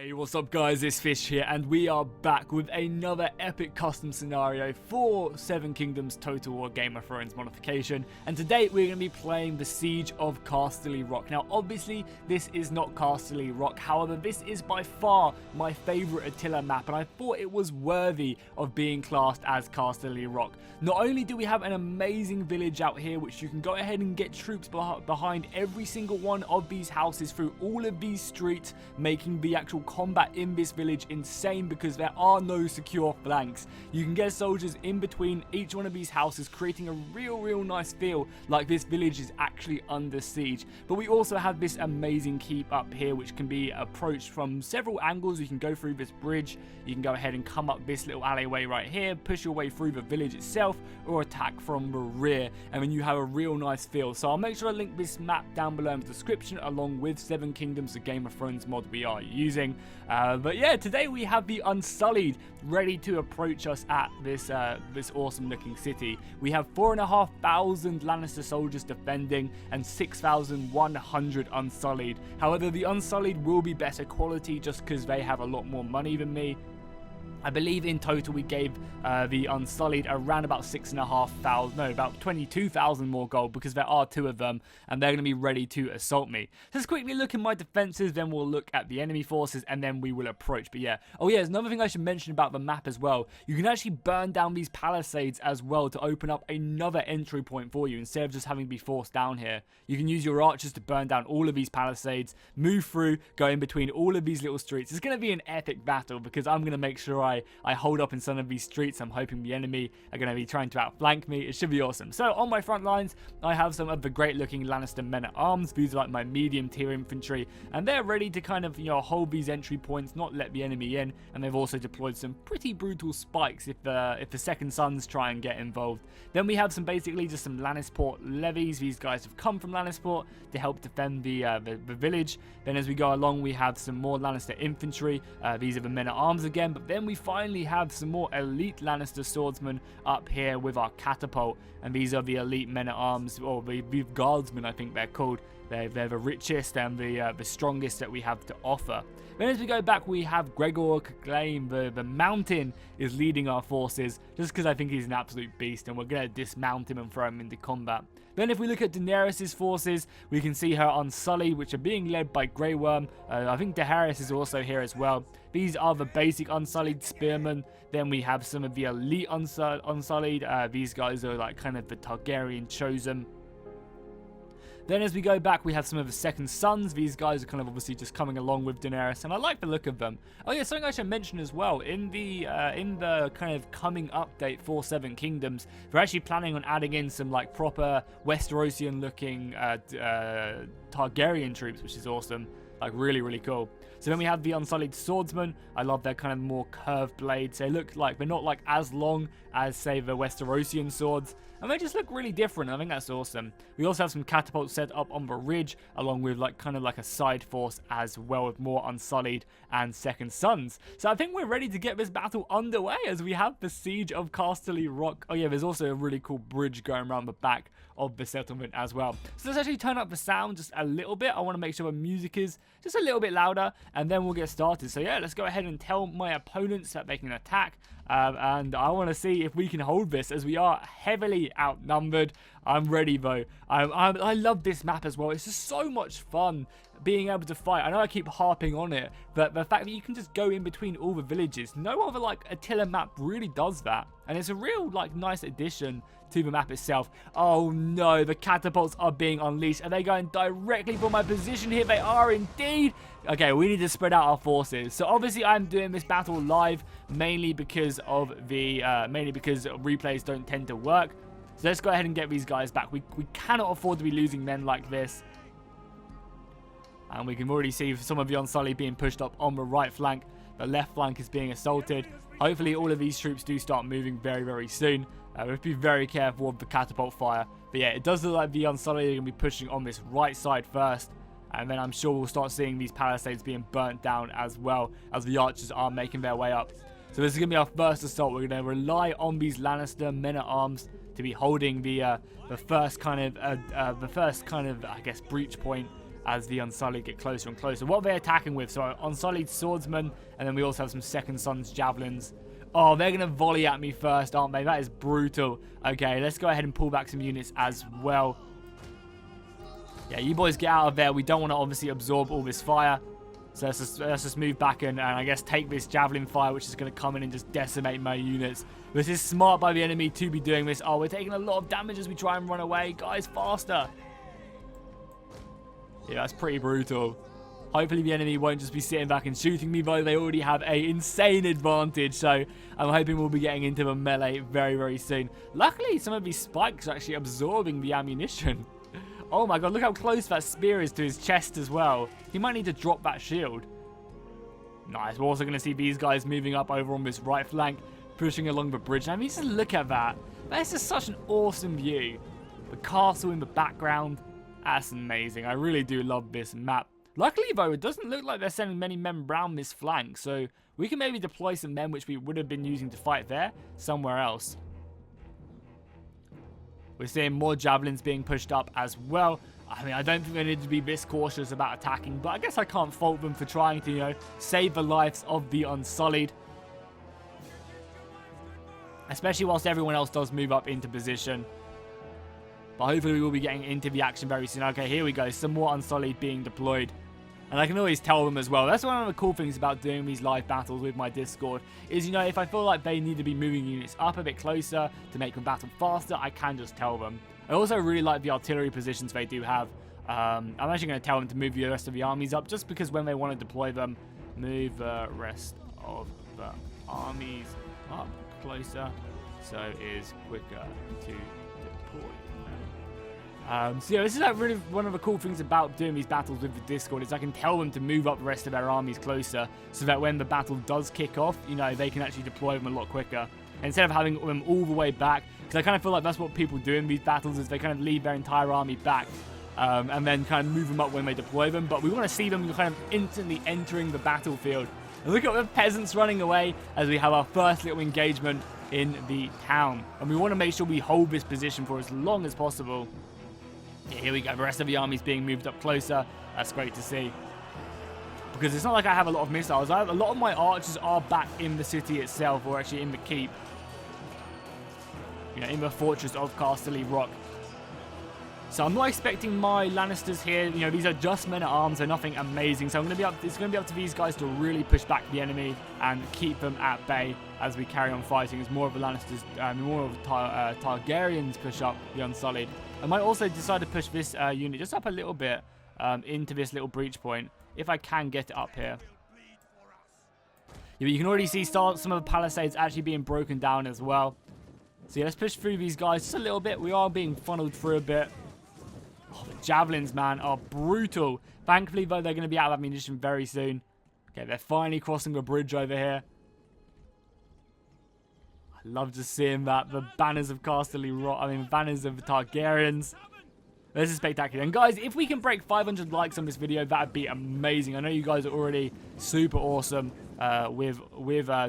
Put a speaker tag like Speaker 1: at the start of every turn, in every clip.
Speaker 1: Hey, what's up guys, it's Fish here, and we are back with another epic custom scenario for Seven Kingdoms Total War Game of Thrones modification. And today we're going to be playing the Siege of Casterly Rock. Now obviously this is not Casterly Rock, however this is by far my favourite Attila map, and I thought it was worthy of being classed as Casterly Rock. Not only do we have an amazing village out here which you can go ahead and get troops behind every single one of these houses through all of these streets, making the actual combat in this village insane because there are no secure flanks. You can get soldiers in between each one of these houses, creating a real nice feel like this village is actually under siege. But we also have this amazing keep up here which can be approached from several angles. You can go through this bridge, you can go ahead and come up this little alleyway right here, push your way through the village itself, or attack from the rear, and then you have a real nice feel. So I'll make sure to link this map down below in the description along with Seven Kingdoms, the Game of Thrones mod we are using. But yeah, today we have the Unsullied ready to approach us at this awesome looking city. We have 4,500 Lannister soldiers defending and 6,100 Unsullied. However, the Unsullied will be better quality just because they have a lot more money than me. I believe in total we gave the Unsullied around about 6,500, no, about 22,000 more gold because there are two of them and they're going to be ready to assault me. Let's quickly look at my defenses, then we'll look at the enemy forces and then we will approach. But yeah, oh yeah, there's another thing I should mention about the map as well. You can actually burn down these palisades as well to open up another entry point for you instead of just having to be forced down here. You can use your archers to burn down all of these palisades, move through, go in between all of these little streets. It's going to be an epic battle because I'm going to make sure I hold up in some of these streets. I'm hoping the enemy are going to be trying to outflank me. It should be awesome. So on my front lines, I have some of the great looking Lannister men-at-arms. These are like my medium tier infantry, and they're ready to kind of, hold these entry points, not let the enemy in. And they've also deployed some pretty brutal spikes if the Second Sons try and get involved. Then we have basically just some Lannisport levies. These guys have come from Lannisport to help defend the village. Then as we go along, we have some more Lannister infantry. These are the men-at-arms again, but then we finally have some more elite Lannister swordsmen up here with our catapult, and these are the elite men-at-arms, or the guardsmen I think they're called. They're the richest and the strongest that we have to offer. Then as we go back, we have Gregor Claim, the mountain, is leading our forces, just because I think he's an absolute beast, and we're going to dismount him and throw him into combat. Then if we look at Daenerys' forces, we can see her Unsullied, which are being led by Grey Worm. I think Daenerys is also here as well. These are the basic Unsullied spearmen. Then we have some of the elite Unsullied. These guys are like kind of the Targaryen chosen. Then as we go back, we have some of the Second Sons. These guys are kind of obviously just coming along with Daenerys, and I like the look of them. Oh yeah, something I should mention as well, in the kind of coming update for Seven Kingdoms, they're actually planning on adding in some like proper Westerosian looking Targaryen troops, which is awesome. Like really cool. So then we have the Unsullied swordsmen. I love their kind of more curved blades. They look like they're not like as long as say the Westerosian swords, and they just look really different. I think that's awesome. We also have some catapults set up on the ridge, along with like kind of like a side force as well, with more Unsullied and Second Sons. So I think we're ready to get this battle underway as we have the Siege of Casterly Rock. Oh yeah, there's also a really cool bridge going around the back of the settlement as well. So let's actually turn up the sound just a little bit. I want to make sure the music is just a little bit louder, and then we'll get started. So yeah, let's go ahead and tell my opponents that they can attack. And I want to see if we can hold this, as we are heavily outnumbered. I'm ready though. I love this map as well. It's just so much fun being able to fight. I know I keep harping on it, but the fact that you can just go in between all the villages, no other like Attila map really does that, and it's a real like nice addition to the map itself. Oh no, the catapults are being unleashed. Are they going directly for my position here? They are indeed. Okay, we need to spread out our forces. So obviously I'm doing this battle live mainly because replays don't tend to work. So let's go ahead and get these guys back. We cannot afford to be losing men like this. And we can already see some of the Unsullied being pushed up on the right flank. The left flank is being assaulted. Hopefully all of these troops do start moving very soon. We have to be very careful of the catapult fire. But yeah, it does look like the Unsullied are going to be pushing on this right side first. And then I'm sure we'll start seeing these palisades being burnt down as well, as the archers are making their way up. So this is going to be our first assault. We're going to rely on these Lannister men-at-arms to be holding the first kind of I guess breach point as the Unsullied get closer and closer. What are they attacking with? So Unsullied Swordsman, and then we also have some Second Son's Javelins. Oh, they're going to volley at me first, aren't they? That is brutal. Okay, let's go ahead and pull back some units as well. Yeah, you boys get out of there. We don't want to obviously absorb all this fire. So let's just move back and I guess take this Javelin fire, which is going to come in and just decimate my units. This is smart by the enemy to be doing this. Oh, we're taking a lot of damage as we try and run away. Guys, faster. Yeah, that's pretty brutal. Hopefully the enemy won't just be sitting back and shooting me, though. They already have an insane advantage, so I'm hoping we'll be getting into the melee very, very soon. Luckily, some of these spikes are actually absorbing the ammunition. Oh my god, look how close that spear is to his chest as well. He might need to drop that shield. Nice. We're also going to see these guys moving up over on this right flank, pushing along the bridge. I mean, just look at that. That's just such an awesome view. The castle in the background. That's amazing. I really do love this map. Luckily, though, it doesn't look like they're sending many men round this flank, so we can maybe deploy some men which we would have been using to fight there somewhere else. We're seeing more javelins being pushed up as well. I mean, I don't think they need to be this cautious about attacking, but I guess I can't fault them for trying to, you know, save the lives of the Unsullied. Especially whilst everyone else does move up into position. But hopefully we will be getting into the action very soon. Okay, here we go. Some more Unsullied being deployed. And I can always tell them as well. That's one of the cool things about doing these live battles with my Discord. Is, you know, if I feel like they need to be moving units up a bit closer to make them battle faster, I can just tell them. I also really like the artillery positions they do have. I'm actually going to tell them to move the rest of the armies up. Just because when they want to deploy them, move the rest of the armies up closer. So it is quicker to deploy. So yeah, this is like really one of the cool things about doing these battles with the Discord is I can tell them to move up the rest of their armies closer so that when the battle does kick off, you know, they can actually deploy them a lot quicker. Instead of having them all the way back, because I kind of feel like that's what people do in these battles is they kind of leave their entire army back and then kind of move them up when they deploy them. But we want to see them kind of instantly entering the battlefield. And look at the peasants running away as we have our first little engagement in the town. And we want to make sure we hold this position for as long as possible. Yeah, here we go. The rest of the army's being moved up closer. That's great to see. Because it's not like I have a lot of missiles. A lot of my archers are back in the city itself, or actually in the keep. You know, in the fortress of Casterly Rock. So I'm not expecting my Lannisters here. You know, these are just men-at-arms. They're nothing amazing. So it's going to be up to these guys to really push back the enemy and keep them at bay as we carry on fighting. As more of the Lannisters, more of the Targaryens push up the Unsullied. I might also decide to push this unit just up a little bit into this little breach point, if I can get it up here. Yeah, you can already see some of the palisades actually being broken down as well. So yeah, let's push through these guys just a little bit. We are being funneled through a bit. Oh, the javelins, man, are brutal. Thankfully, though, they're going to be out of ammunition very soon. Okay, they're finally crossing the bridge over here. I love just seeing that. The banners of Casterly Rock, banners of the Targaryens. This is spectacular. And guys, if we can break 500 likes on this video, that would be amazing. I know you guys are already super awesome with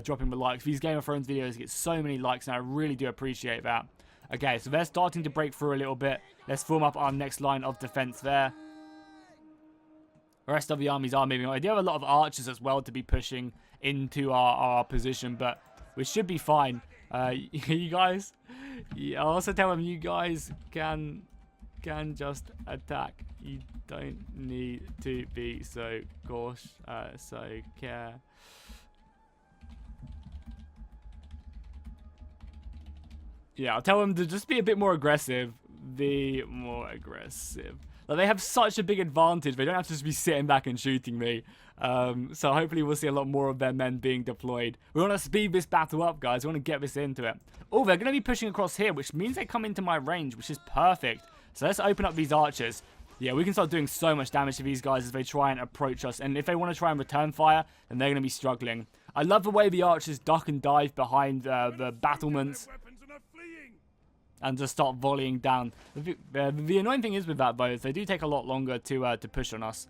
Speaker 1: dropping the likes. These Game of Thrones videos get so many likes, and I really do appreciate that. Okay, so they're starting to break through a little bit. Let's form up our next line of defense there. The rest of the armies are moving on. I do have a lot of archers as well to be pushing into our position, but we should be fine. You guys, I'll also tell them you guys can just attack. You don't need to be so cautious, so care. Yeah, I'll tell them to just be a bit more aggressive. Be more aggressive. Like, they have such a big advantage. They don't have to just be sitting back and shooting me. So hopefully we'll see a lot more of their men being deployed. We want to speed this battle up, guys. We want to get this into it. Oh, they're going to be pushing across here, which means they come into my range, which is perfect. So let's open up these archers. Yeah, we can start doing so much damage to these guys as they try and approach us. And if they want to try and return fire, then they're going to be struggling. I love the way the archers duck and dive behind the battlements and just start volleying down. The annoying thing is with that, though, is they do take a lot longer to push on us.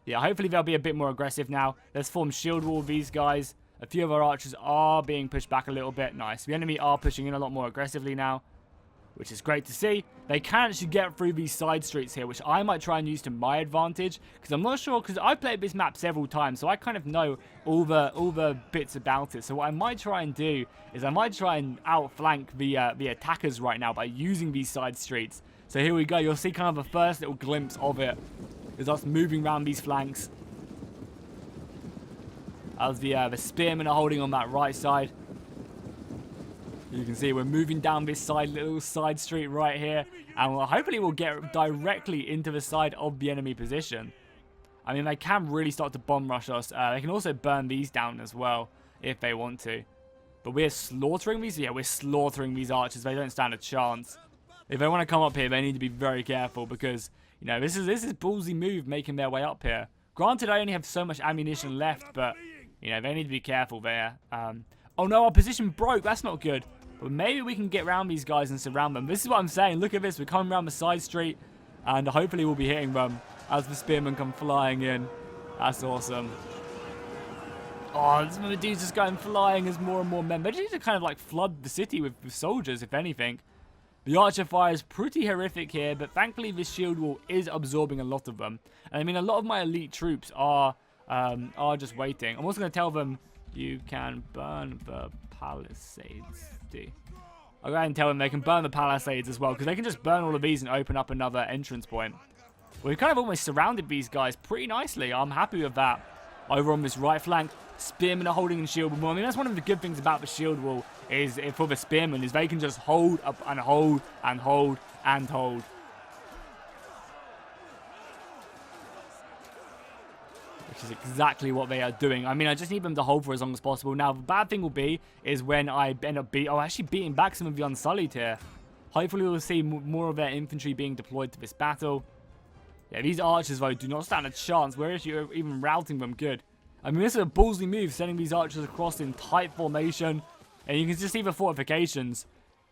Speaker 1: Yeah, hopefully they'll be a bit more aggressive now. Let's form shield wall with these guys. A few of our archers are being pushed back a little bit. Nice. The enemy are pushing in a lot more aggressively now. which is great to see. They can actually get through these side streets here, which I might try and use to my advantage, because I'm not sure, because I've played this map several times, so I kind of know all the bits about it. So what I might try and do is I might try and outflank the attackers right now by using these side streets. So here we go. You'll see kind of a first little glimpse of it, is us moving around these flanks as the spearmen are holding on that right side. You can see we're moving down this little side street right here, and hopefully we'll get directly into the side of the enemy position. I mean, they can really start to bomb rush us. They can also burn these down as well if they want to. But we're slaughtering these? Yeah, we're slaughtering these archers. They don't stand a chance. If they want to come up here, they need to be very careful because, you know, this is ballsy move making their way up here. Granted, I only have so much ammunition left, but, you know, they need to be careful there. Oh no, our position broke. That's not good. But maybe we can get around these guys and surround them. This is what I'm saying. Look at this. We're coming around the side street. And hopefully we'll be hitting them as the spearmen come flying in. That's awesome. Oh, some of the dudes just going flying as more and more men. They just need to kind of like flood the city with soldiers, if anything. The archer fire is pretty horrific here. But thankfully this shield wall is absorbing a lot of them. And I mean, a lot of my elite troops are just waiting. I'm also going to tell them, you can burn the palisades. I'll go ahead and tell them they can burn the palisades as well, because they can just burn all of these and open up another entrance point. We've kind of almost surrounded these guys pretty nicely. I'm happy with that. Over on this right flank, spearmen are holding in shield wall. I mean, that's one of the good things about the shield wall is for the spearmen is they can just hold up and hold and hold and hold. Which is exactly what they are doing. I mean, I just need them to hold for as long as possible. Now, the bad thing will be is when I end up actually beating back some of the Unsullied here. Hopefully, we'll see more of their infantry being deployed to this battle. Yeah, these archers, though, do not stand a chance. We're actually even routing them good. I mean, this is a ballsy move, sending these archers across in tight formation. And you can just see the fortifications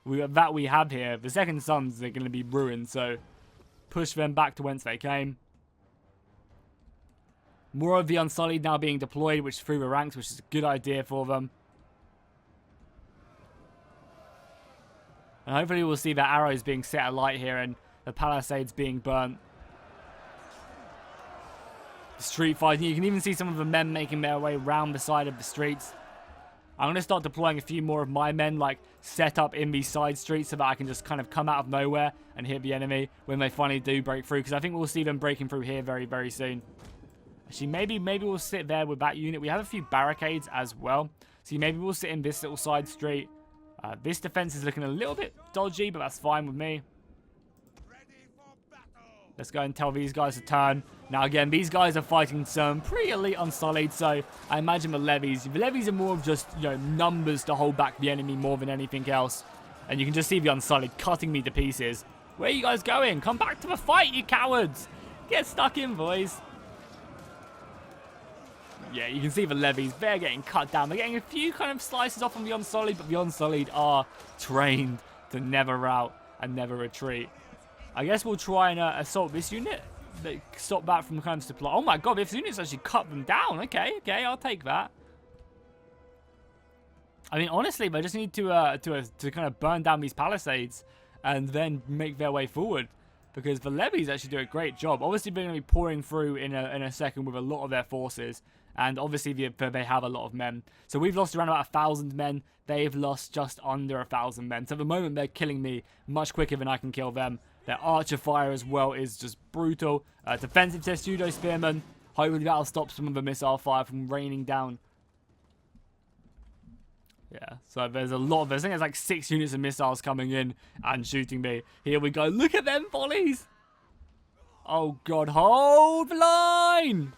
Speaker 1: that we have here. The second sons are going to be ruined, so push them back to whence they came. More of the Unsullied now being deployed, which through the ranks, which is a good idea for them. And hopefully we'll see the arrows being set alight here and the palisades being burnt. The street fighting. You can even see some of the men making their way around the side of the streets. I'm going to start deploying a few more of my men, like, set up in these side streets so that I can just kind of come out of nowhere and hit the enemy when they finally do break through. Because I think we'll see them breaking through here very, very soon. Actually, maybe we'll sit there with that unit. We have a few barricades as well. See, maybe we'll sit in this little side street. This defense is looking a little bit dodgy, but that's fine with me. Let's go and tell these guys to turn. Now, again, these guys are fighting some pretty elite Unsullied, so I imagine the levies are more of just, you know, numbers to hold back the enemy more than anything else. And you can just see the Unsullied cutting me to pieces. Where are you guys going? Come back to the fight, you cowards! Get stuck in, boys. Yeah, you can see the levies. They're getting cut down. They're getting a few kind of slices off on the Unsullied, but the Unsullied are trained to never rout and never retreat. I guess we'll try and assault this unit. Stop that from kind of supply. Oh my god, this unit's actually cut them down. Okay, I'll take that. I mean, honestly, they just need to kind of burn down these palisades and then make their way forward. Because the levies actually do a great job. Obviously, they're going to be pouring through in a second with a lot of their forces. And obviously, they have a lot of men. So we've lost around about 1,000 men. They've lost just under 1,000 men. So at the moment, they're killing me much quicker than I can kill them. Their archer fire as well is just brutal. Defensive testudo spearmen. Hopefully, that'll stop some of the missile fire from raining down. Yeah, so there's a lot of... I think there's like 6 units of missiles coming in and shooting me. Here we go. Look at them volleys. Oh, God. Hold the line.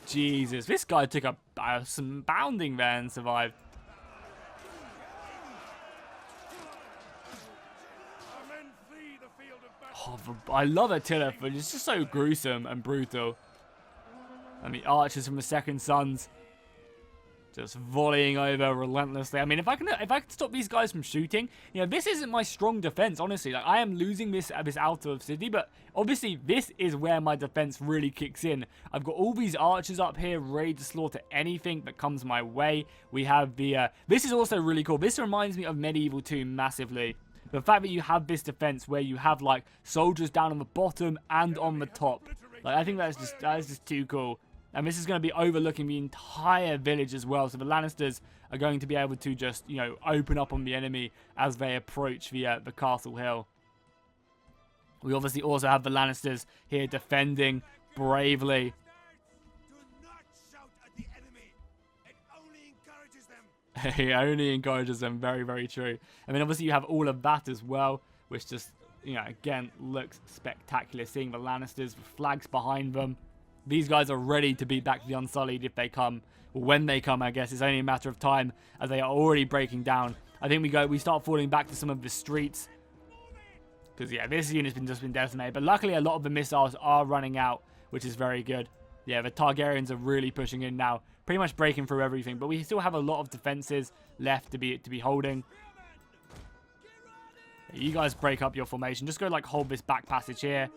Speaker 1: Jesus. This guy took some bounding there and survived. Oh, I love Attila, but it's just so gruesome and brutal. And the archers from the Second Sons just volleying over relentlessly. I mean, if I can stop these guys from shooting, you know, this isn't my strong defense, honestly. Like, I am losing this out of city, but obviously this is where my defense really kicks in. I've got all these archers up here ready to slaughter anything that comes my way. We have the this is also really cool. This reminds me of Medieval 2 massively. The fact that you have this defense where you have like soldiers down on the bottom and on the top, like I think that's just too cool. And this is going to be overlooking the entire village as well, so the Lannisters are going to be able to just, you know, open up on the enemy as they approach the castle hill. We obviously also have the Lannisters here defending bravely. He only encourages them. Very, very true. I mean, obviously you have all of that as well, which just, you know, again, looks spectacular. Seeing the Lannisters with flags behind them. These guys are ready to beat back the Unsullied if they come. Or when they come, I guess. It's only a matter of time, as they are already breaking down. I think we start falling back to some of the streets. Because, yeah, this unit's just been decimated. But luckily, a lot of the missiles are running out, which is very good. Yeah, the Targaryens are really pushing in now. Pretty much breaking through everything. But we still have a lot of defenses left to be holding. You guys break up your formation. Just go, like, hold this back passage here.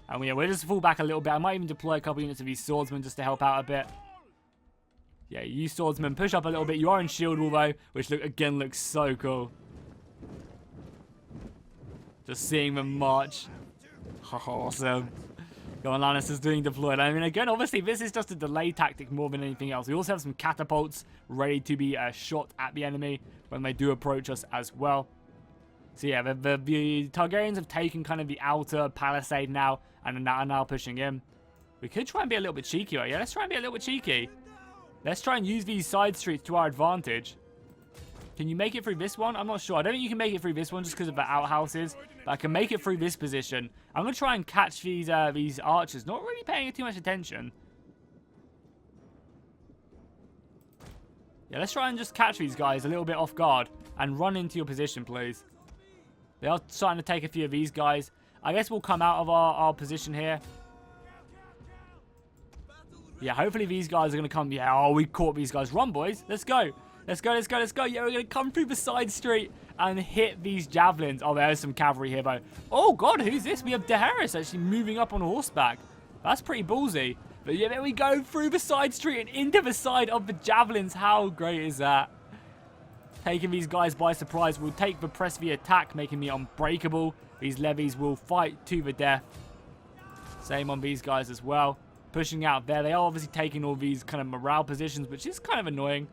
Speaker 1: And we'll just fall back a little bit. I might even deploy a couple units of these swordsmen just to help out a bit. Yeah, you swordsmen push up a little bit. You are in shield wall, though, which, again, looks so cool. Just seeing them march. Awesome. Go on, Lannisters doing deployed. I mean, again, obviously, this is just a delay tactic more than anything else. We also have some catapults ready to be shot at the enemy when they do approach us as well. So, yeah, the Targaryens have taken kind of the outer palisade now and are now pushing in. We could try and be a little bit cheeky, right? Yeah, let's try and be a little bit cheeky. Let's try and use these side streets to our advantage. Can you make it through this one? I'm not sure. I don't think you can make it through this one just because of the outhouses. But I can make it through this position. I'm going to try and catch these archers. Not really paying too much attention. Yeah, let's try and just catch these guys a little bit off guard. And run into your position, please. They are starting to take a few of these guys. I guess we'll come out of our position here. Yeah, hopefully these guys are going to come. Yeah, oh, we caught these guys. Run, boys. Let's go. Let's go, let's go, let's go. Yeah, we're going to come through the side street and hit these javelins. Oh, there's some cavalry here, though. Oh, God, who's this? We have Daenerys actually moving up on horseback. That's pretty ballsy. But yeah, there we go through the side street and into the side of the javelins. How great is that? Taking these guys by surprise. We'll take the press via attack, making me unbreakable. These levies will fight to the death. Same on these guys as well. Pushing out there. They are obviously taking all these kind of morale positions, which is kind of annoying.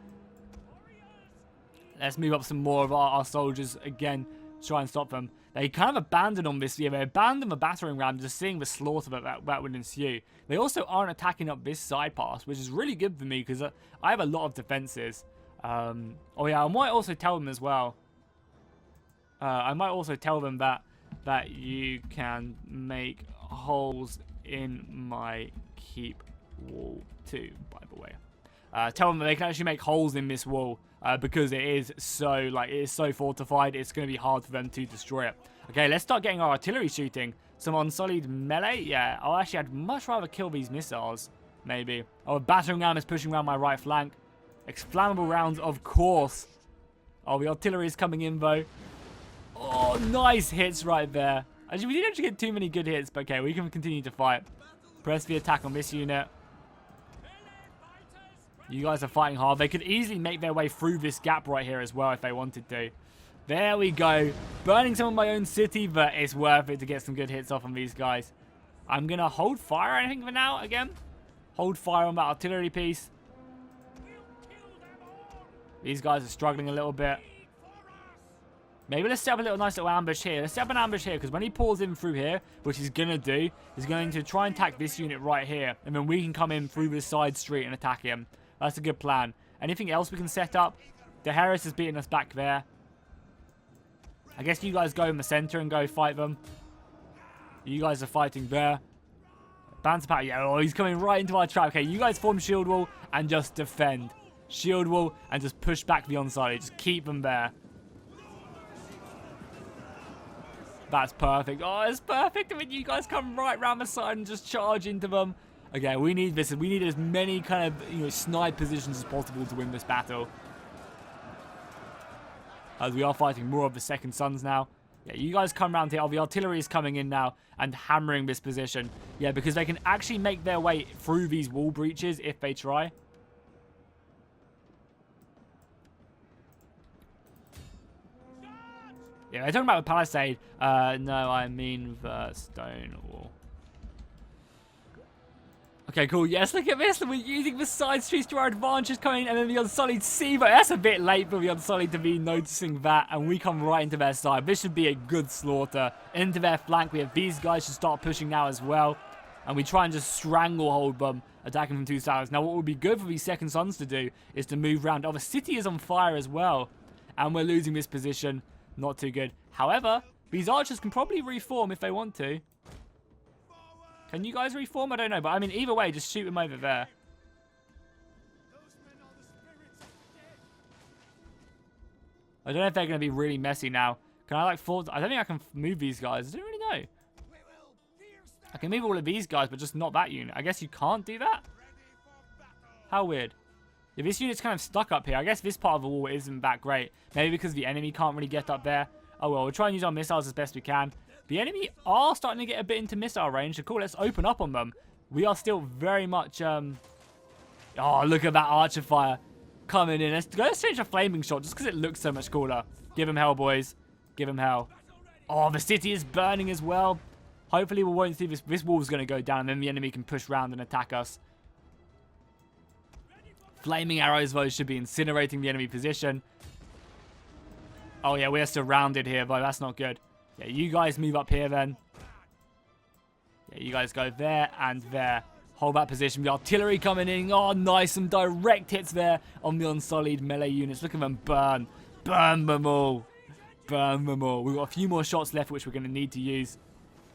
Speaker 1: Let's move up some more of our soldiers again to try and stop them. They kind of abandoned on this. Yeah, they abandoned the battering ram, just seeing the slaughter that would ensue. They also aren't attacking up this side pass, which is really good for me because I have a lot of defenses. Oh yeah, I might also tell them as well. I might also tell them that you can make holes in my keep wall too, by the way. Tell them that they can actually make holes in this wall because it is so fortified. It's going to be hard for them to destroy it. Okay, let's start getting our artillery shooting. Some unsullied melee. Yeah, actually, I'd much rather kill these missiles. Maybe. Oh, a battering ram is pushing around my right flank. Flammable rounds, of course. Oh, the artillery is coming in, though. Oh, nice hits right there. Actually, we didn't actually get too many good hits, but okay, we can continue to fight. Press the attack on this unit. You guys are fighting hard. They could easily make their way through this gap right here as well if they wanted to. There we go. Burning some of my own city, but it's worth it to get some good hits off on these guys. I'm going to hold fire, I think, for now, again. Hold fire on that artillery piece. These guys are struggling a little bit. Maybe let's set up a nice little ambush here. Let's set up an ambush here, because when he pulls in through here, which he's going to do, he's going to try and attack this unit right here. And then we can come in through this side street and attack him. That's a good plan. Anything else we can set up? Daenerys is beating us back there. I guess you guys go in the center and go fight them. You guys are fighting there. Banter power. Yeah, oh, he's coming right into our trap. Okay, you guys form shield wall and just defend. Shield wall and just push back the onside. Just keep them there. That's perfect. Oh, it's perfect. I mean, you guys come right round the side and just charge into them. Okay, we need this. We need as many kind of snipe positions as possible to win this battle. As we are fighting more of the Second Sons now. Yeah, you guys come around here. Oh, the artillery is coming in now and hammering this position. Yeah, because they can actually make their way through these wall breaches if they try. Yeah, we're talking about the palisade. No, I mean the stone wall. Okay, cool. Yes, look at this. We're using the side streets to our advantage coming in, and then the Unsullied see, but that's a bit late for the Unsullied to be noticing that, and we come right into their side. This should be a good slaughter. Into their flank, we have these guys should start pushing now as well, and we try and just stranglehold them, attacking from two sides. Now, what would be good for these Second Sons to do is to move around. Oh, the city is on fire as well, and we're losing this position. Not too good. However, these archers can probably reform if they want to. Can you guys reform? I don't know. But, I mean, either way, just shoot them over there. I don't know if they're going to be really messy now. Can I, like, force... I don't think I can move these guys. I don't really know. I can move all of these guys, but just not that unit. I guess you can't do that? How weird. Yeah, this unit's kind of stuck up here. I guess this part of the wall isn't that great. Maybe because the enemy can't really get up there. Oh, well, we'll try and use our missiles as best we can. The enemy are starting to get a bit into missile range. So cool, let's open up on them. We are still very much... Oh, look at that archer fire coming in. Let's change a flaming shot just because it looks so much cooler. Give him hell, boys. Give him hell. Oh, the city is burning as well. Hopefully we won't see this. This wall's going to go down and then the enemy can push round and attack us. Flaming arrows, though, should be incinerating the enemy position. Oh, yeah, we're surrounded here, but that's not good. Yeah, you guys move up here then. Yeah, you guys go there and there. Hold that position. The artillery coming in. Oh, nice. Some direct hits there on the Unsullied melee units. Look at them burn. Burn them all. Burn them all. We've got a few more shots left, which we're going to need to use.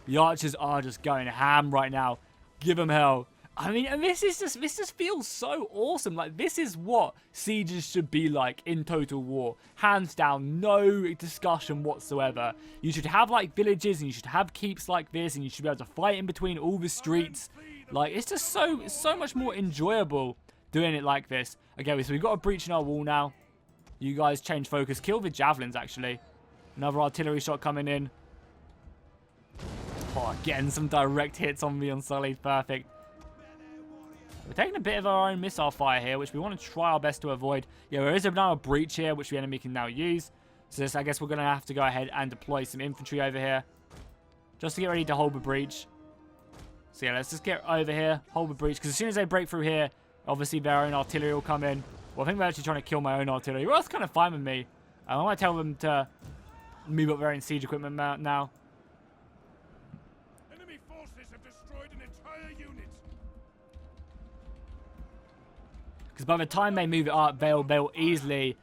Speaker 1: The archers are just going ham right now. Give them hell. I mean, and this just feels so awesome. Like, this is what sieges should be like in Total War. Hands down, no discussion whatsoever. You should have, like, villages, and you should have keeps like this, and you should be able to fight in between all the streets. Like, it's just so much more enjoyable doing it like this. Okay, so we've got a breach in our wall now. You guys change focus. Kill the javelins, actually. Another artillery shot coming in. Oh, getting some direct hits on the Unsullied. Perfect. We're taking a bit of our own missile fire here, which we want to try our best to avoid. Yeah, there is now a breach here, which the enemy can now use. So this, I guess we're going to have to go ahead and deploy some infantry over here. Just to get ready to hold the breach. So yeah, let's just get over here, hold the breach. Because as soon as they break through here, obviously their own artillery will come in. Well, I think they're actually trying to kill my own artillery. Well, that's kind of fine with me. I might tell them to move up their own siege equipment now.
Speaker 2: Enemy forces have destroyed an entire unit.
Speaker 1: Because by the time they move it up, they'll easily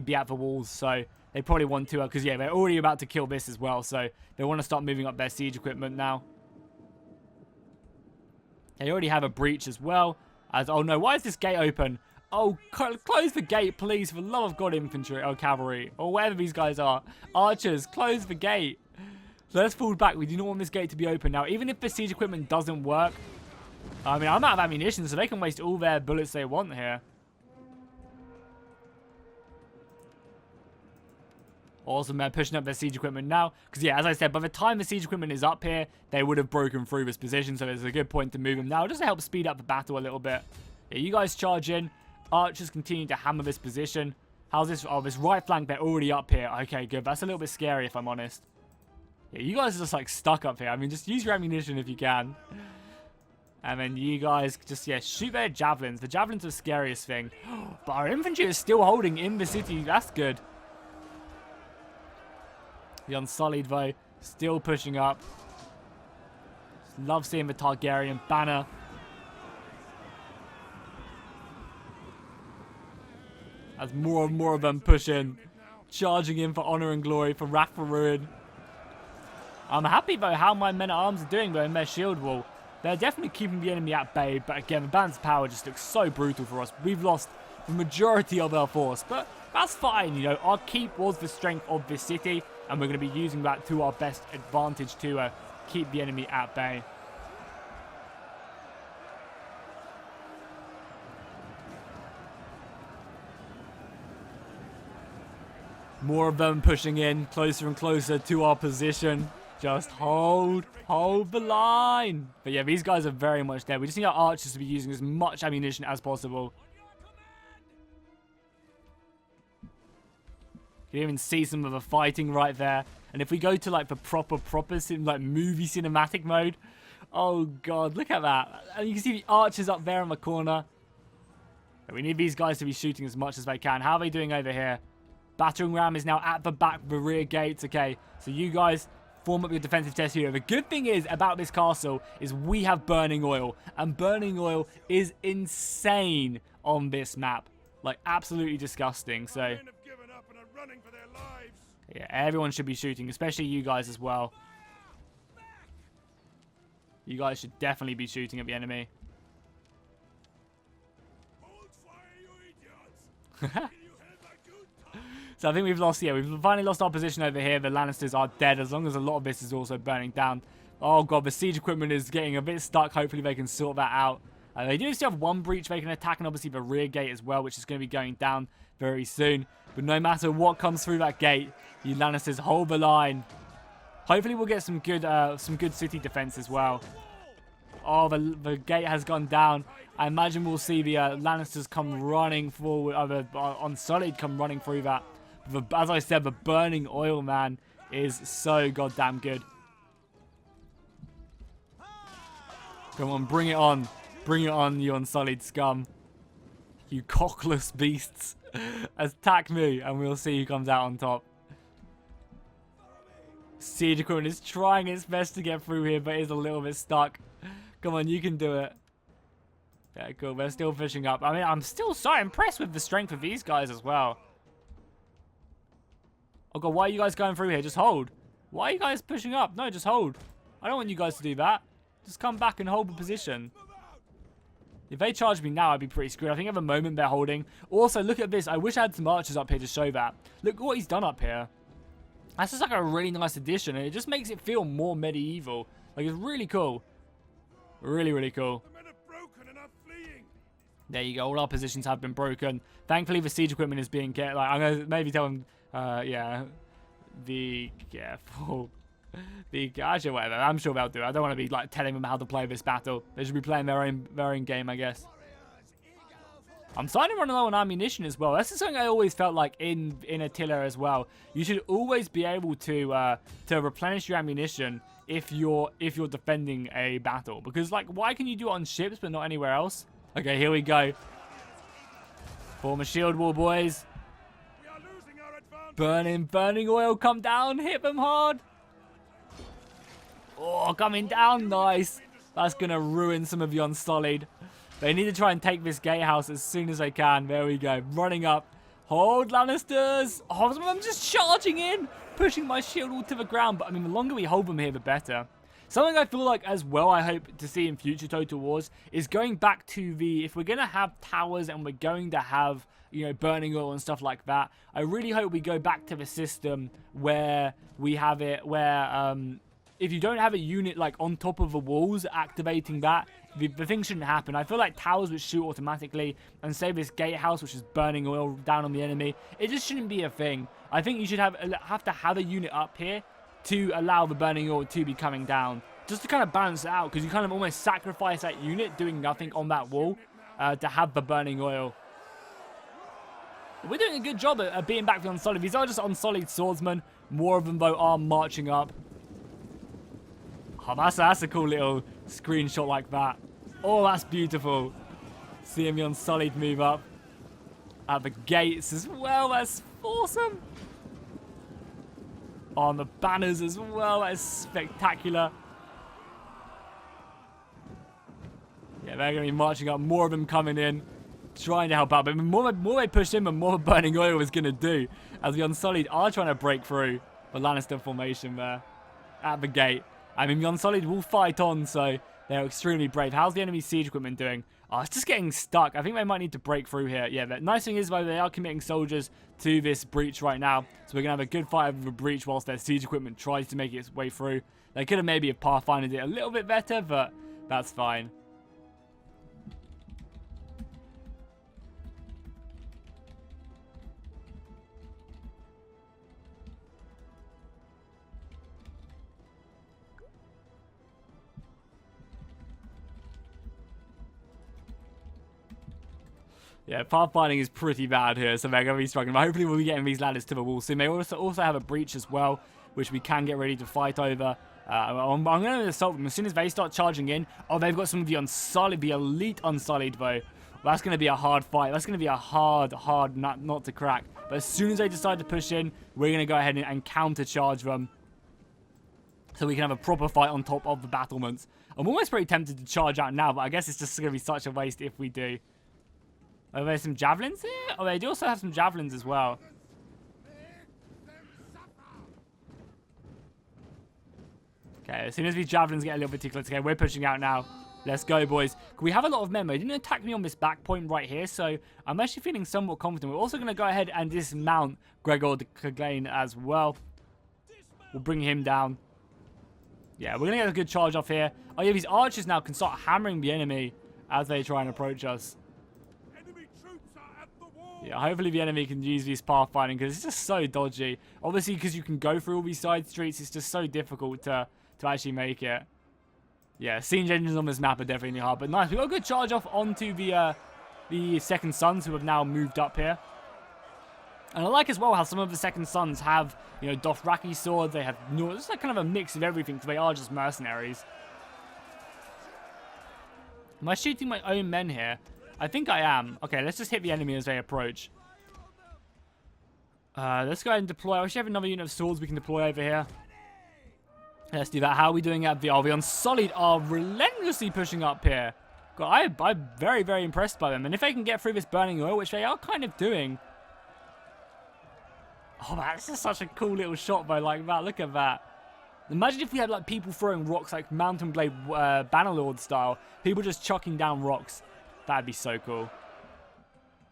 Speaker 1: be at the walls. So they probably want to, because yeah, they're already about to kill this as well. So they want to start moving up their siege equipment now. They already have a breach as well. Oh no, why is this gate open? Oh, close the gate, please, for the love of God, infantry or cavalry or whatever these guys are. Archers, close the gate. So let's fall back. We do not want this gate to be open now. Even if the siege equipment doesn't work, I mean, I'm out of ammunition, so they can waste all their bullets they want here. Awesome, they're pushing up their siege equipment now. Because, yeah, as I said, by the time the siege equipment is up here, they would have broken through this position. So it's a good point to move them now, just to help speed up the battle a little bit. Yeah, you guys charge in. Archers continue to hammer this position. How's this? Oh, this right flank, they're already up here. Okay, good. That's a little bit scary, if I'm honest. Yeah, you guys are just, like, stuck up here. I mean, just use your ammunition if you can. And then you guys just, yeah, shoot their javelins. The javelins are the scariest thing. But our infantry is still holding in the city. That's good. The Unsullied, though, still pushing up. Just love seeing the Targaryen banner. As more and more of them push in. Charging in for honor and glory, for wrath for ruin. I'm happy, though, how my men-at-arms are doing, though, in their shield wall. They're definitely keeping the enemy at bay, but again, the balance of power just looks so brutal for us. We've lost the majority of our force, but that's fine, you know. Our keep was the strength of this city, and we're going to be using that to our best advantage to keep the enemy at bay. More of them pushing in closer and closer to our position. Just hold the line. But yeah, these guys are very much there. We just need our archers to be using as much ammunition as possible. You can even see some of the fighting right there. And if we go to like the proper like movie cinematic mode, oh god, look at that. And you can see the archers up there in the corner. We need these guys to be shooting as much as they can. How are they doing over here? Battering ram is now at the back of the rear gates. Okay, so you guys form up your defensive test here. The good thing is about this castle is we have burning oil. And burning oil is insane on this map. Like, absolutely disgusting. So,
Speaker 2: Men have given up and are running for their lives.
Speaker 1: yeah, everyone should be shooting, especially you guys as well. You guys should definitely be shooting at the enemy.
Speaker 2: Hold fire, you idiots! You had my good time.
Speaker 1: So I think we've lost, yeah, we've finally lost our position over here. The Lannisters are dead, as long as a lot of this is also burning down. Oh god, the siege equipment is getting a bit stuck. Hopefully they can sort that out. They do still have one breach they can attack, and obviously the rear gate as well, which is going to be going down very soon. But no matter what comes through that gate, you Lannisters hold the line. Hopefully we'll get some good city defense as well. Oh, the gate has gone down. I imagine we'll see the Lannisters come running forward, on Solid come running through that. As I said, the burning oil, man, is so goddamn good. Come on, bring it on. Bring it on, you Unsullied scum. You cockless beasts. Attack me, and we'll see who comes out on top. Siege equipment is trying its best to get through here, but is a little bit stuck. Come on, you can do it. Yeah, cool. They're still fishing up. I mean, I'm still so impressed with the strength of these guys as well. Oh god, why are you guys going through here? Just hold. Why are you guys pushing up? No, just hold. I don't want you guys to do that. Just come back and hold the position. If they charge me now, I'd be pretty screwed. I think at the moment they're holding. Also, look at this. I wish I had some archers up here to show that. Look what he's done up here. That's just like a really nice addition, and it just makes it feel more medieval. Like, it's really cool. Really, really cool.
Speaker 2: The men are broken and are fleeing.
Speaker 1: There you go. All our positions have been broken. Thankfully, the siege equipment is being kept. Like, I'm going to maybe tell them, yeah, be careful. Actually, whatever. I'm sure they'll do it. I don't want to be like telling them how to play this battle. They should be playing their own game, I guess. I'm starting to run low on ammunition as well. That's something I always felt like in Attila as well. You should always be able to replenish your ammunition if you're defending a battle, because like, why can you do it on ships but not anywhere else? Okay, here we go. Form a shield wall, boys.
Speaker 2: We are losing our advantage.
Speaker 1: Burning oil, come down, hit them hard. Oh, coming down, nice. That's going to ruin some of the Unsullied. They need to try and take this gatehouse as soon as they can. There we go, running up. Hold, Lannisters. Oh, I'm just charging in, pushing my shield all to the ground. But I mean, the longer we hold them here, the better. Something I feel like as well, I hope to see in future Total Wars is going back to the, if we're going to have towers and we're going to have, you know, burning oil and stuff like that, I really hope we go back to the system where we have it, where if you don't have a unit like on top of the walls activating that, the thing shouldn't happen. I feel like towers which shoot automatically, and say this gatehouse which is burning oil down on the enemy, it just shouldn't be a thing. I think you should have to have a unit up here to allow the burning oil to be coming down, just to kind of balance it out, because you kind of almost sacrifice that unit doing nothing on that wall to have the burning oil. We're doing a good job at being back to Unsullied. These are just Unsullied swordsmen. More of them though are marching up. Oh, that's a cool little screenshot like that. Oh, that's beautiful. Seeing the Unsullied move up at the gates as well. That's awesome. On the banners as well. That is spectacular. Yeah, they're going to be marching up. More of them coming in, trying to help out. But the more they push in, the more burning oil is going to do. As the Unsullied are trying to break through the Lannister formation there at the gate. I mean, the Unsullied will fight on, so they're extremely brave. How's the enemy siege equipment doing? Oh, it's just getting stuck. I think they might need to break through here. Yeah, the nice thing is, though, they are committing soldiers to this breach right now. So we're going to have a good fight over the breach whilst their siege equipment tries to make its way through. They could have maybe pathfinded it a little bit better, but that's fine. Yeah, pathfinding is pretty bad here, so they're going to be struggling. But hopefully we'll be getting these ladders to the wall soon. They also have a breach as well, which we can get ready to fight over. I'm going to assault them as soon as they start charging in. Oh, they've got some of the Unsullied, the elite Unsullied, though. Well, that's going to be a hard fight. That's going to be a hard nut not to crack. But as soon as they decide to push in, we're going to go ahead and counter-charge them. So we can have a proper fight on top of the battlements. I'm almost pretty tempted to charge out now, but I guess it's just going to be such a waste if we do. Are there some javelins here? Oh, they do also have some javelins as well. Okay, as soon as these javelins get a little bit too close, okay, we're pushing out now. Let's go, boys. We have a lot of men. They didn't attack me on this back point right here, so I'm actually feeling somewhat confident. We're also going to go ahead and dismount Gregor the Clegane as well. We'll bring him down. Yeah, we're going to get a good charge off here. Oh, yeah, these archers now can start hammering the enemy as they try and approach us. Yeah, hopefully the enemy can use these pathfinding because it's just so dodgy. Obviously, because you can go through all these side streets, it's just so difficult to actually make it. Yeah, siege engines on this map are definitely hard, but nice. We got a good charge off onto the Second Sons who have now moved up here. And I like as well how some of the Second Sons have, you know, Dothraki swords. They have it's like kind of a mix of everything because they are just mercenaries. Am I shooting my own men here? I think I am. Okay, let's just hit the enemy as they approach. Let's go ahead and deploy. I actually have another unit of swords we can deploy over here. Let's do that. How are we doing at the Unsullied are relentlessly pushing up here. God, I'm very, very impressed by them. And if they can get through this burning oil, which they are kind of doing. Oh, man, this is such a cool little shot, though, like that. Look at that. Imagine if we had, like, people throwing rocks, like Mountain Blade Bannerlord style. People just chucking down rocks. That'd be so cool.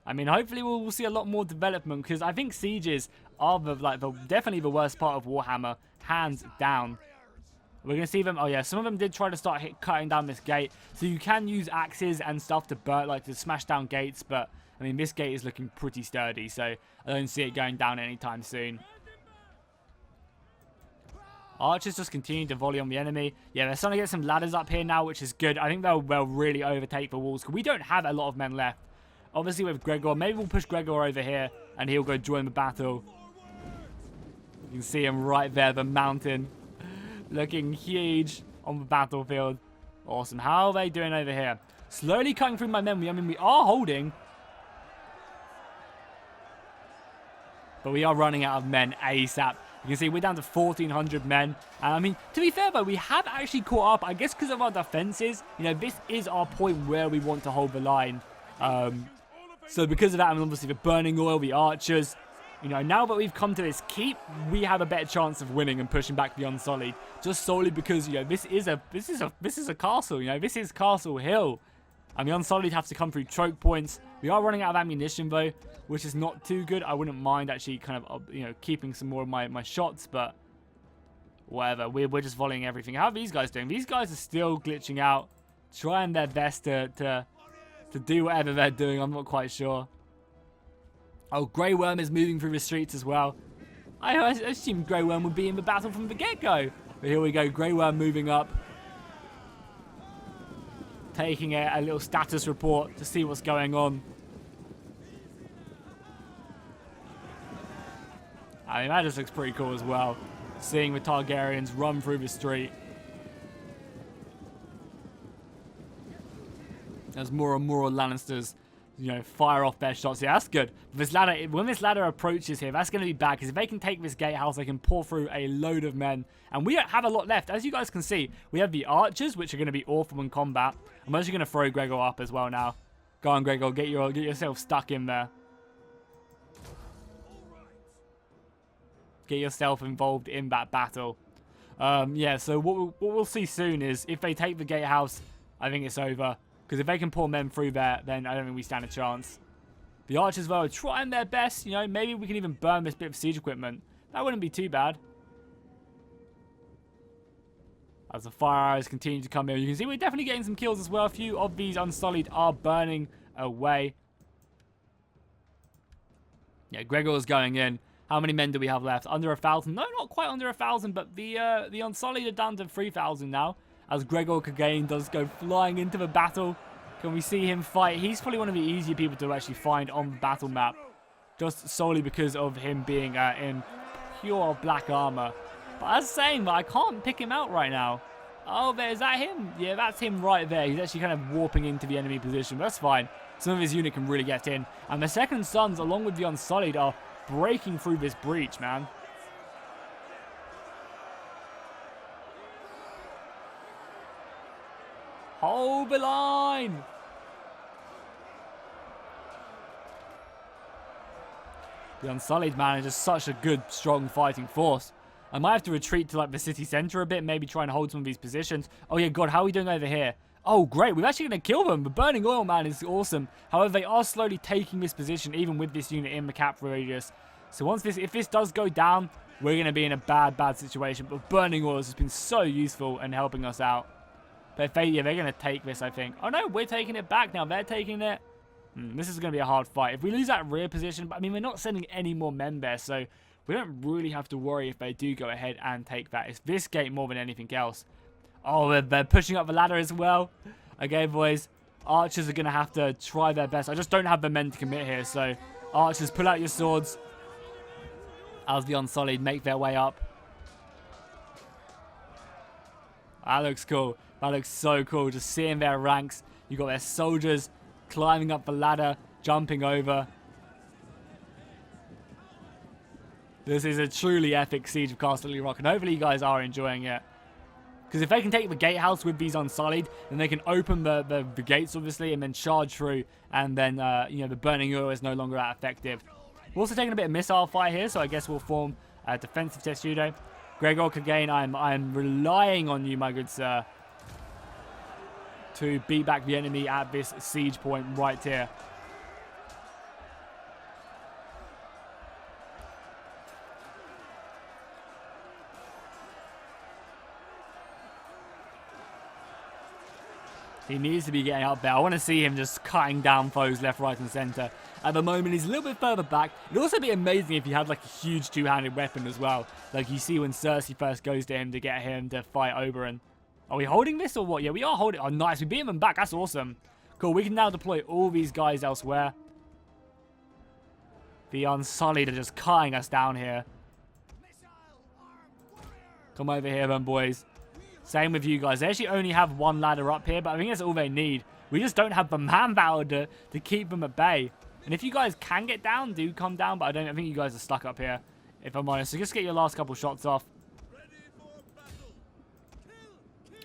Speaker 1: I mean, hopefully we'll see a lot more development because I think sieges are definitely the worst part of Warhammer, hands down. We're going to see them. Oh, yeah, some of them did try to start cutting down this gate. So you can use axes and stuff to burn, like to smash down gates. But, I mean, this gate is looking pretty sturdy. So I don't see it going down anytime soon. Archers just continue to volley on the enemy. Yeah, they're starting to get some ladders up here now, which is good. I think they'll really overtake the walls. We don't have a lot of men left. Obviously, with Gregor, maybe we'll push Gregor over here, and he'll go join the battle. You can see him right there, the mountain. Looking huge on the battlefield. Awesome. How are they doing over here? Slowly cutting through my men. I mean, we are holding. But we are running out of men ASAP. You can see we're down to 1,400 men. And I mean, to be fair though, we have actually caught up. I guess because of our defenses. You know, this is our point where we want to hold the line. So because of that, and obviously the burning oil, the archers. You know, now that we've come to this keep, we have a better chance of winning and pushing back the Unsullied. Just solely because, you know, this is a castle. You know, this is Castle Hill. And the Unsullied have to come through choke points. We are running out of ammunition though, which is not too good. I wouldn't mind actually kind of, you know, keeping some more of my shots, but whatever. We're just volleying everything. How are these guys doing? These guys are still glitching out, trying their best to do whatever they're doing. I'm not quite sure. Oh, Grey Worm is moving through the streets as well. I assumed Grey Worm would be in the battle from the get-go. But here we go, Grey Worm moving up. Taking a little status report to see what's going on. I mean, that just looks pretty cool as well. Seeing the Targaryens run through the street. As more and more Lannisters, you know, fire off their shots. Yeah, that's good. This ladder, when this ladder approaches here, that's going to be bad because if they can take this gatehouse, they can pour through a load of men. And we don't have a lot left. As you guys can see, we have the archers, which are going to be awful in combat. I'm actually going to throw Gregor up as well now. Go on, Gregor, get yourself stuck in there. Get yourself involved in that battle. Yeah, so what we'll see soon is if they take the gatehouse, I think it's over. Because if they can pour men through there, then I don't think we stand a chance. The archers, though, are trying their best. You know, maybe we can even burn this bit of siege equipment. That wouldn't be too bad. As the fire arrows continue to come in, you can see we're definitely getting some kills as well. A few of these Unsullied are burning away. Yeah, Gregor's going in. How many men do we have left? Under 1,000? No, not quite under 1,000, but the Unsullied are down to 3,000 now. As Gregor Clegane does go flying into the battle. Can we see him fight? He's probably one of the easier people to actually find on the battle map. Just solely because of him being in pure black armor. But I was saying, I can't pick him out right now. Oh, is that him? Yeah, that's him right there. He's actually kind of warping into the enemy position. But that's fine. Some of his unit can really get in. And the second sons, along with the Unsullied, are breaking through this breach, man. Hold the line! The Unsullied, man, is just such a good, strong fighting force. I might have to retreat to like the city center a bit, maybe try and hold some of these positions. Oh yeah, God, how are we doing over here? Oh, great, we're actually going to kill them. The Burning Oil, man, is awesome. However, they are slowly taking this position, even with this unit in the cap radius. So if this does go down, we're going to be in a bad situation. But Burning Oil has been so useful in helping us out. But if they're going to take this, I think. Oh no, we're taking it back now. They're taking it. This is going to be a hard fight. If we lose that rear position, but I mean, we're not sending any more men there, so we don't really have to worry if they do go ahead and take that. It's this gate more than anything else. Oh, they're pushing up the ladder as well. Okay, boys. Archers are going to have to try their best. I just don't have the men to commit here, so archers, pull out your swords as the Unsullied make their way up. That looks cool. That looks so cool. Just seeing their ranks. You've got their soldiers climbing up the ladder, jumping over. This is a truly epic siege of Casterly Rock, and hopefully you guys are enjoying it. Because if they can take the gatehouse with these Unsullied, then they can open the gates, obviously, and then charge through, and then, you know, the Burning Oil is no longer that effective. We're also taking a bit of missile fire here, so I guess we'll form a defensive testudo. Gregor, again, I'm relying on you, my good sir, to beat back the enemy at this siege point right here. He needs to be getting up there. I want to see him just cutting down foes left, right, and center. At the moment, he's a little bit further back. It'd also be amazing if he had like a huge two-handed weapon as well. Like you see when Cersei first goes to him to get him to fight Oberyn. Are we holding this or what? Yeah, we are holding. Oh, nice. We beat them back. That's awesome. Cool. We can now deploy all these guys elsewhere. The Unsullied are just cutting us down here. Come over here then, boys. Same with you guys. They actually only have one ladder up here, but I think that's all they need. We just don't have the manpower to keep them at bay. And if you guys can get down, do come down, but I think you guys are stuck up here, if I'm honest. So just get your last couple shots off.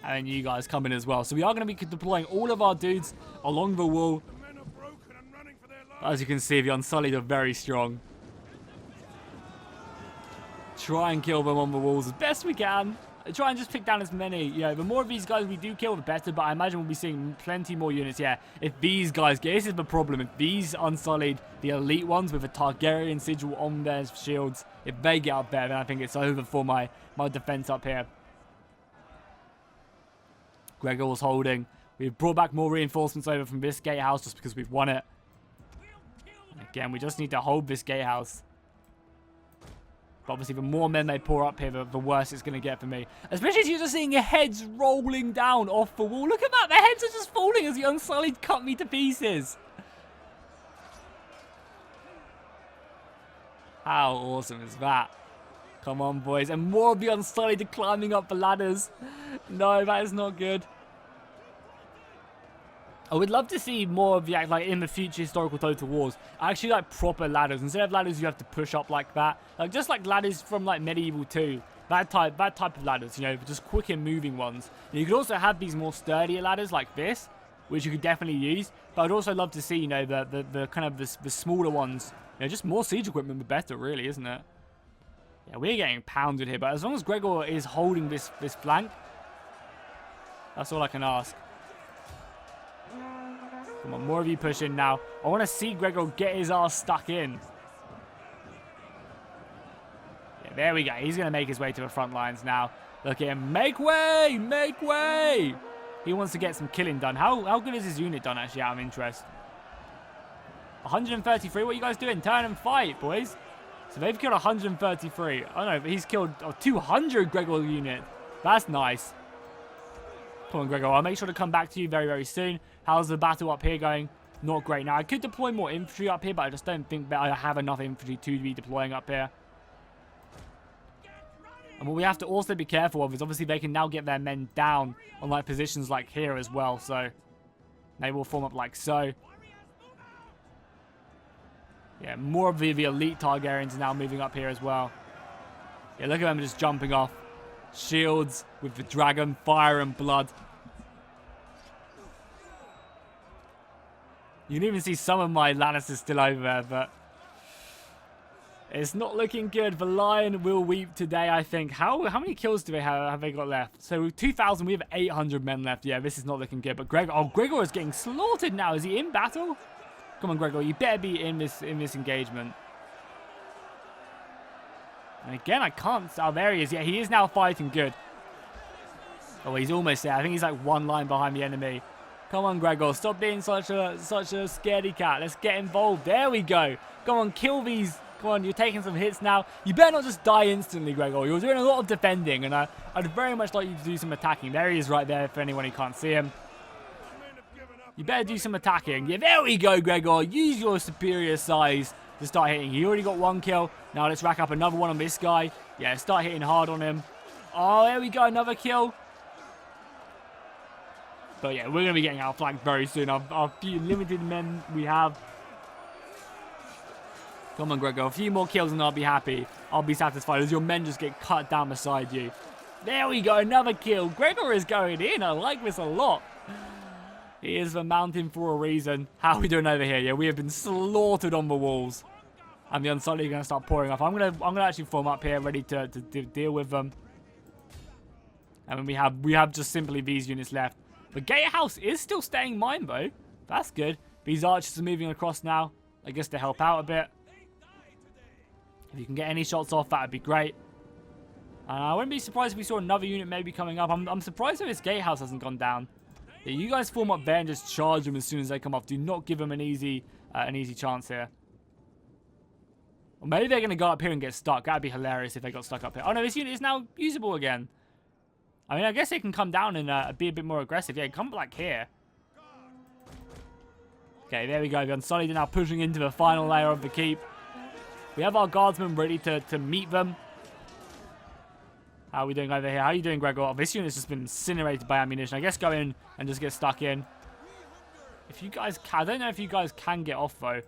Speaker 1: And you guys come in as well. So we are going to be deploying all of our dudes along the wall. As you can see, the Unsullied are very strong. Try and kill them on the walls as best we can. Try and just pick down as many. You know, the more of these guys we do kill, the better. But I imagine we'll be seeing plenty more units. Yeah, if these guys get... This is the problem. If these Unsullied, the elite ones with a Targaryen sigil on their shields, if they get up there, then I think it's over for my defense up here. Gregor's holding. We've brought back more reinforcements over from this gatehouse just because we've won it. And again, we just need to hold this gatehouse. But obviously, the more men they pour up here, the worse it's going to get for me. Especially as you're just seeing your heads rolling down off the wall. Look at that. Their heads are just falling as the Unsullied cut me to pieces. How awesome is that? Come on, boys. And more of the Unsullied are climbing up the ladders. No, that is not good. I would love to see more of the, like, in the future historical Total Wars, actually, like, proper ladders. Instead of ladders you have to push up like that. Like, just like ladders from, like, Medieval 2. That type of ladders, you know, just quick and moving ones. And you could also have these more sturdier ladders like this, which you could definitely use. But I'd also love to see, you know, the kind of the smaller ones. You know, just more siege equipment, the better, really, isn't it? Yeah, we're getting pounded here. But as long as Gregor is holding this flank, that's all I can ask. Come on, more of you push in now. I want to see Gregor get his ass stuck in. Yeah, there we go. He's going to make his way to the front lines now. Look at him. Make way! Make way! He wants to get some killing done. How good is his unit done, actually, out of interest? 133. What are you guys doing? Turn and fight, boys. So they've killed 133. Oh, no, but he's killed 200 Gregor unit. That's nice. Come on, Gregor. I'll make sure to come back to you very, very soon. How's the battle up here going? Not great. Now, I could deploy more infantry up here, but I just don't think that I have enough infantry to be deploying up here. And what we have to also be careful of is obviously they can now get their men down on like positions like here as well. So they will form up like so. Yeah, more of the elite Targaryens are now moving up here as well. Yeah, look at them just jumping off. Shields with the dragon, fire and blood. You can even see some of my Lannisters still over there, but it's not looking good. The lion will weep today, I think. How many kills do they have they got left? So 2,000, we have 800 men left. Yeah, this is not looking good. But Gregor, oh, Gregor is getting slaughtered now. Is he in battle? Come on, Gregor, you better be in this engagement. And again, I can't. Oh, there he is. Yeah, he is now fighting good. Oh, he's almost there. I think he's like one line behind the enemy. Come on, Gregor. Stop being such a scaredy cat. Let's get involved. There we go. Come on, kill these. Come on, you're taking some hits now. You better not just die instantly, Gregor. You're doing a lot of defending, and I'd very much like you to do some attacking. There he is right there for anyone who can't see him. You better do some attacking. Yeah, there we go, Gregor. Use your superior size to start hitting. He already got one kill. Now let's rack up another one on this guy. Yeah, start hitting hard on him. Oh, there we go. Another kill. But yeah, we're going to be getting outflanked very soon. Our few limited men we have. Come on, Gregor. A few more kills and I'll be happy. I'll be satisfied as your men just get cut down beside you. There we go. Another kill. Gregor is going in. I like this a lot. He is the mountain for a reason. How are we doing over here? Yeah, we have been slaughtered on the walls. And the Unsullied are going to start pouring off. I'm gonna actually form up here, ready to deal with them. And we have just simply these units left. The gatehouse is still staying mine, though. That's good. These archers are moving across now, I guess to help out a bit. If you can get any shots off, that would be great. I wouldn't be surprised if we saw another unit maybe coming up. I'm surprised that this gatehouse hasn't gone down. Yeah, you guys form up there and just charge them as soon as they come off. Do not give them an easy chance here. Or maybe they're going to go up here and get stuck. That'd be hilarious if they got stuck up here. Oh no, this unit is now usable again. I mean, I guess they can come down and be a bit more aggressive. Yeah, come like here. Okay, there we go. The Unsullied are now pushing into the final layer of the keep. We have our guardsmen ready to meet them. How are we doing over here? How are you doing, Gregor? Oh, this unit's just been incinerated by ammunition. I guess go in and just get stuck in. If you guys can, I don't know if you guys can get off, though.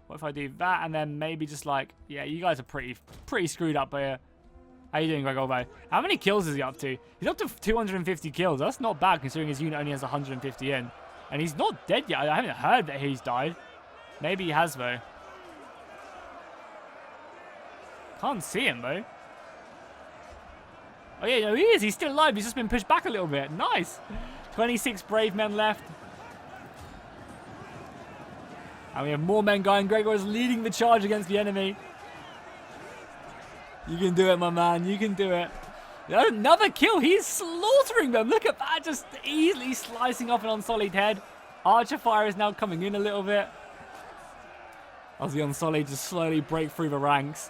Speaker 1: What if I do that and then maybe just like... Yeah, you guys are pretty screwed up here. How you doing, Gregor, though? How many kills is he up to? He's up to 250 kills. That's not bad, considering his unit only has 150 in. And he's not dead yet. I haven't heard that he's died. Maybe he has, though. Can't see him, though. Oh, yeah, no, he is. He's still alive. He's just been pushed back a little bit. Nice. 26 brave men left. And we have more men going. Gregor is leading the charge against the enemy. You can do it, my man. You can do it. Another kill. He's slaughtering them. Look at that. Just easily slicing off an Unsullied head. Archer fire is now coming in a little bit. As the Unsullied just slowly break through the ranks.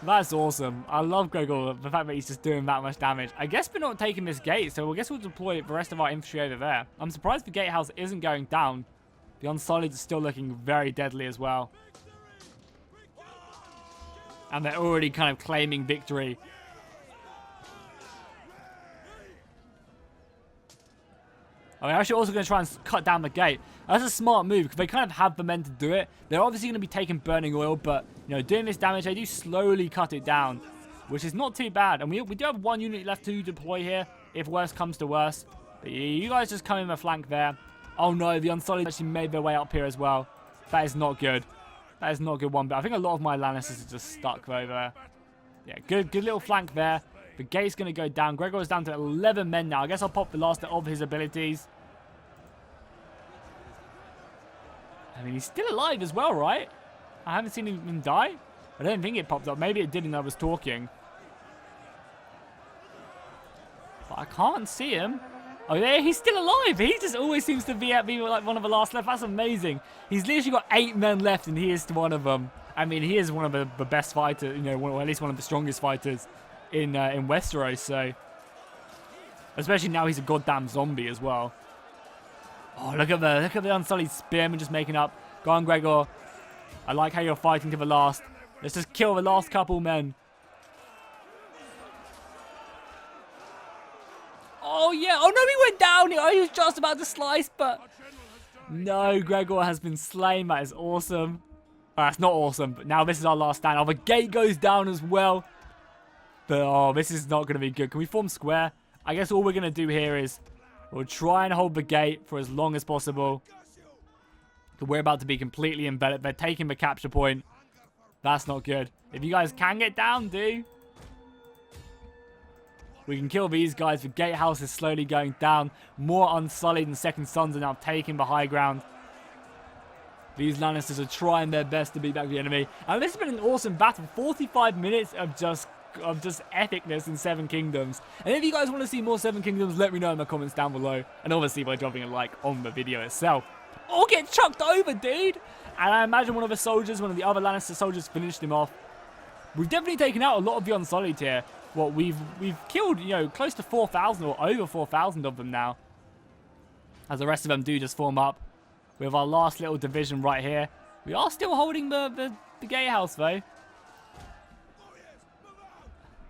Speaker 1: That's awesome. I love Gregor, the fact that he's just doing that much damage. I guess we're not taking this gate, so I guess we'll deploy the rest of our infantry over there. I'm surprised the gatehouse isn't going down. The Unsullied is still looking very deadly as well. And they're already kind of claiming victory. I'm actually also going to try and cut down the gate. That's a smart move because they kind of have the men to do it. They're obviously going to be taking burning oil, but you know, doing this damage, they do slowly cut it down, which is not too bad. And we do have one unit left to deploy here, if worse comes to worse. But you guys just come in the flank there. Oh no, the Unsullied actually made their way up here as well. That is not good. That is not a good one. But I think a lot of my Lannisters are just stuck over there. Yeah, good little flank there. The gate's going to go down. Gregor is down to 11 men now. I guess I'll pop the last of his abilities. I mean, he's still alive as well, right? I haven't seen him die. I don't think it popped up. Maybe it did and I was talking. But I can't see him. Oh, yeah, he's still alive. He just always seems to be like one of the last left. That's amazing. He's literally got 8 men left and he is one of them. I mean, he is one of the best fighters, you know, or at least one of the strongest fighters in Westeros, so... Especially now he's a goddamn zombie as well. Oh, look at the Unsullied Spearman just making up. Go on, Gregor. I like how you're fighting to the last. Let's just kill the last couple men. Oh, yeah. Oh, no, he went down. Oh, he was just about to slice, but... No, Gregor has been slain. That is awesome. Oh, that's not awesome, but now this is our last stand. Oh, the gate goes down as well. But, oh, this is not going to be good. Can we form square? I guess all we're going to do here is we'll try and hold the gate for as long as possible. We're about to be completely embedded. They're taking the capture point. That's not good. If you guys can get down, do. We can kill these guys. The gatehouse is slowly going down. More Unsullied and Second Sons are now taking the high ground. These Lannisters are trying their best to beat back the enemy. And this has been an awesome battle. 45 minutes of just epicness in Seven Kingdoms. And if you guys want to see more Seven Kingdoms, let me know in the comments down below. And obviously by dropping a like on the video itself. Oh, get chucked over, dude! And I imagine one of the other Lannister soldiers finished him off. We've definitely taken out a lot of the Unsullied here. What we've killed, you know, close to 4,000 or over 4,000 of them now. As the rest of them do just form up. We have our last little division right here. We are still holding the gatehouse though.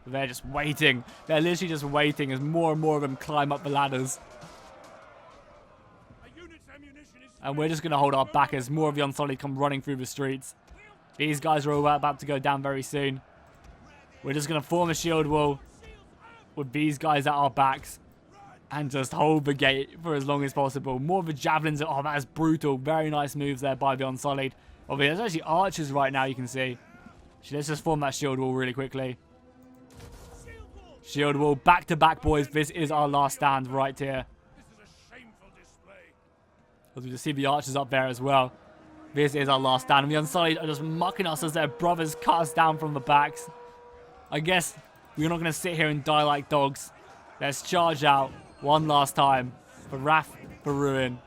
Speaker 1: They're just waiting. They're literally just waiting as more and more of them climb up the ladders. And we're just going to hold our back as more of the Unsullied come running through the streets. These guys are all about to go down very soon. We're just going to form a shield wall with these guys at our backs. And just hold the gate for as long as possible. More of the javelins. Oh, that is brutal. Very nice moves there by the Unsullied. Oh, there's actually archers right now, you can see. So let's just form that shield wall really quickly. Shield wall. Back to back, boys. This is our last stand right here. As we just see the archers up there as well. This is our last stand. And the Unsullied are just mucking us as their brothers cut us down from the backs. I guess we're not going to sit here and die like dogs. Let's charge out one last time. For wrath, for ruin.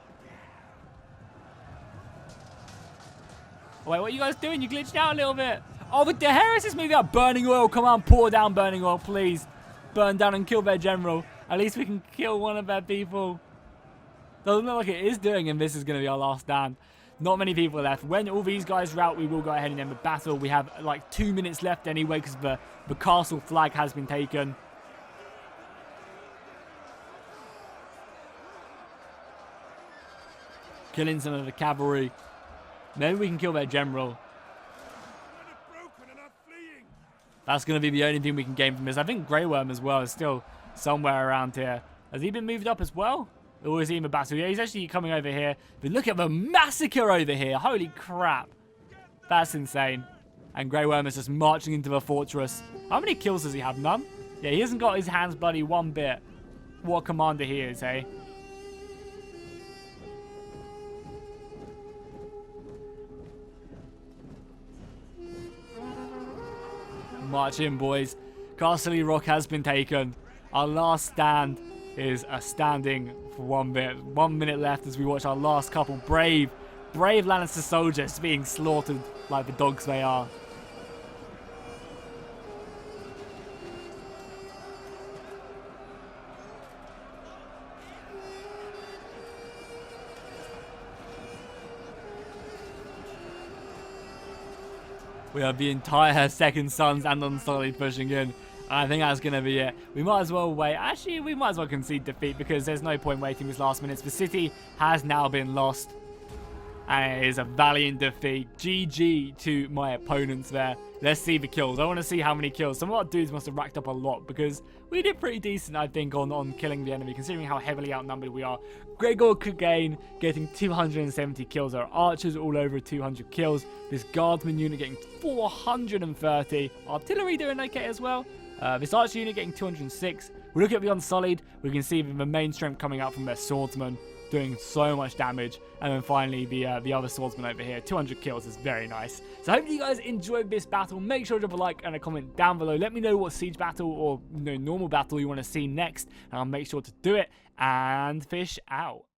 Speaker 1: Oh, wait, what are you guys doing? You glitched out a little bit. Oh, but the Harris is moving out. Burning oil. Come on, pour down burning oil, please. Burn down and kill their general. At least we can kill one of their people. Doesn't look like it is doing, and this is going to be our last stand. Not many people left. When all these guys are out, we will go ahead and end the battle. We have like 2 minutes left anyway because the castle flag has been taken. Killing some of the cavalry. Maybe we can kill their general. That's going to be the only thing we can gain from this. I think Grey Worm as well is still somewhere around here. Has he been moved up as well? Or is he in the battle? Yeah, he's actually coming over here. But look at the massacre over here. Holy crap. That's insane. And Grey Worm is just marching into the fortress. How many kills does he have? None? Yeah, he hasn't got his hands bloody one bit. What a commander he is, eh? March in, boys. Casterly Rock has been taken. Our last stand is a standing for 1 minute. 1 minute left as we watch our last couple brave Lannister soldiers being slaughtered like the dogs they are. We have the entire Second Sons and Unsullied pushing in. I think that's going to be it. We might as well wait. Actually, we might as well concede defeat because there's no point waiting this last minutes. The city has now been lost. And it is a valiant defeat. GG to my opponents there. Let's see the kills. I want to see how many kills. Some of our dudes must have racked up a lot because we did pretty decent, I think, on killing the enemy, considering how heavily outnumbered we are. Gregor Clegane getting 270 kills. Our archers all over 200 kills. This guardsman unit getting 430. Artillery doing okay as well. This archer unit getting 206. We look at the Unsullied. We can see the main strength coming out from their swordsmen, doing so much damage. And then finally the other swordsman over here, 200 kills is very nice. So I hope you guys enjoyed this battle. Make sure to drop a like and a comment down below. Let me know what siege battle or normal battle you want to see next, and I'll make sure to do it. And fish out.